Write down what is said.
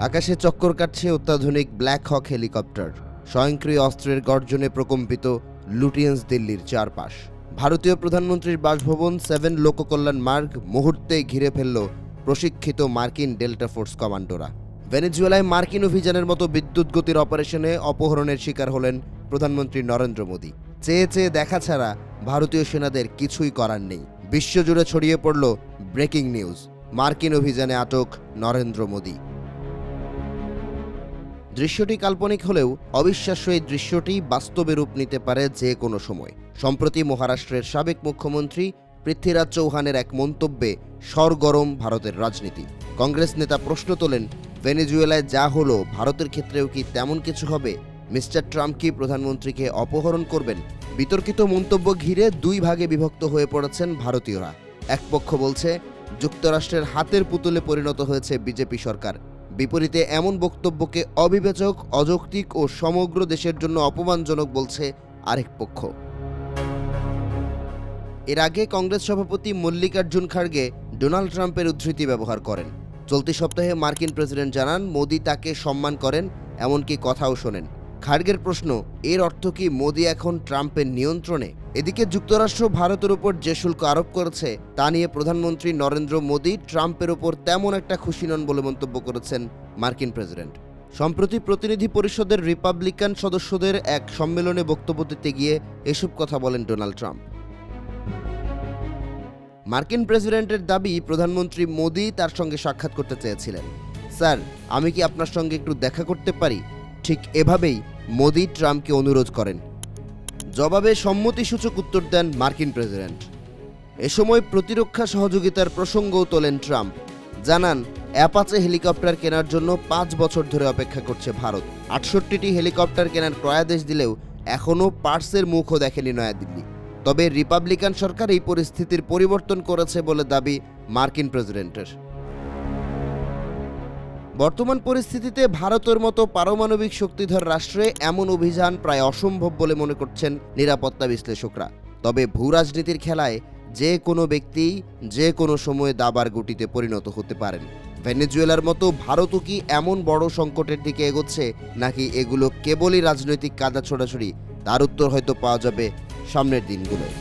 আকাশে চক্কর কাটছে অত্যাধুনিক ব্ল্যাক হক হেলিকপ্টার। স্বয়ংক্রিয় অস্ত্রের গর্জনে প্রকম্পিত লুটিয়েন্স দিল্লির চারপাশ। ভারতীয় প্রধানমন্ত্রীর বাসভবন 7 লোককল্যাণ মার্গ মুহূর্তেই ঘিরে ফেলল প্রশিক্ষিত মার্কিন ডেল্টা ফোর্স কমান্ডোরা। ভেনেজুয়েলায় মার্কিন অভিযানের মতো বিদ্যুৎ গতির অপারেশনে অপহরণের শিকার হলেন প্রধানমন্ত্রী নরেন্দ্র মোদী। চেয়ে চেয়ে দেখা ছাড়া ভারতীয় সেনাদের কিছুই করার নেই। বিশ্বজুড়ে ছড়িয়ে পড়ল ব্রেকিং নিউজ, মার্কিন অভিযানে আটক নরেন্দ্র মোদী। দৃশ্যটি কাল্পনিক হলেও অবিশ্বাস্য এই দৃশ্যটি বাস্তবে রূপ নিতে পারে যে কোনো সময়। সম্প্রতি মহারাষ্ট্রের সাবেক মুখ্যমন্ত্রী পৃথ্বীরাজ চৌহানের এক মন্তব্যে সরগরম ভারতের রাজনীতি। কংগ্রেস নেতা প্রশ্ন তোলেন, ভেনেজুয়েলায় যা হলো ভারতের ক্ষেত্রেও কি তেমন কিছু হবে? মিস্টার ট্রাম্প কি প্রধানমন্ত্রীকে অপহরণ করবেন? বিতর্কিত মন্তব্য ঘিরে দুই ভাগে বিভক্ত হয়ে পড়েছেন ভারতীয়রা। এক পক্ষ বলছে যুক্তরাষ্ট্রের হাতের পুতুলে পরিণত হয়েছে বিজেপি সরকার। বিপরীতে এমন বক্তব্যকে অবিবেচক, অযৌক্তিক ও সমগ্র দেশের জন্য অপমানজনক বলছে আরেক পক্ষ। এর আগে কংগ্রেস সভাপতি মল্লিকার্জুন খাড়গে ডোনাল্ড ট্রাম্পের উদ্ধৃতি ব্যবহার করেন। চলতি সপ্তাহে মার্কিন প্রেসিডেন্ট জানান মোদি তাকে সম্মান করেন, এমনকি কথাও শোনেন। খাড়গের প্রশ্ন, এর অর্থ কি মোদি এখন ট্রাম্পের নিয়ন্ত্রণে? এদিকে যুক্তরাষ্ট্র ভারতের উপর যে শুল্ক আরোপ করেছে তা নিয়ে প্রধানমন্ত্রী নরেন্দ্র মোদি ট্রাম্পের উপর তেমন একটা খুশি নন বলে মন্তব্য করেছেন মার্কিন প্রেসিডেন্ট। সম্প্রতি প্রতিনিধি পরিষদের রিপাবলিকান সদস্যদের এক সম্মেলনে বক্তব্য দিতে গিয়ে এসব কথা বলেন ডোনাল্ড ট্রাম্প। মার্কিন প্রেসিডেন্টের দাবি, প্রধানমন্ত্রী মোদি তার সঙ্গে সাক্ষাৎ করতে চেয়েছিলেন। স্যার, আমি কি আপনার সঙ্গে একটু দেখা করতে পারি? ঠিক এভাবেই মোদি ট্রাম্পকে অনুরোধ করেন। জবাবে সম্মতিসূচক উত্তর দেন মার্কিন প্রেসিডেন্ট। এ সময় প্রতিরক্ষা সহযোগিতার প্রসঙ্গও তোলেন ট্রাম্প। জানান, অ্যাপাচে হেলিকপ্টার কেনার জন্য 5 বছর ধরে অপেক্ষা করছে ভারত। 68টি হেলিকপ্টার কেনার ক্রয়াদেশ দিলেও এখনও পার্সের মুখও দেখেনি নয়াদিল্লি। তবে রিপাবলিকান সরকার এই পরিস্থিতির পরিবর্তন করেছে বলে দাবি মার্কিন প্রেসিডেন্টের। বর্তমান পরিস্থিতিতে ভারতের মতো পারমাণবিক শক্তিধর রাষ্ট্রে এমন অভিযান প্রায় অসম্ভব বলে মনে করছেন নিরাপত্তা বিশ্লেষকরা। তবে ভূরাজনীতির খেলায় যে কোনো ব্যক্তি যে কোনো সময়ে দাবার গুটিতে পরিণত হতে পারেন। ভেনেজুয়েলার মতো ভারতও কি এমন বড় সংকটের দিকে এগোচ্ছে, নাকি এগুলো কেবলই রাজনৈতিক কাদা ছোড়াছুড়ি? তার উত্তর হয়তো পাওয়া যাবে সামনের দিনগুলোয়।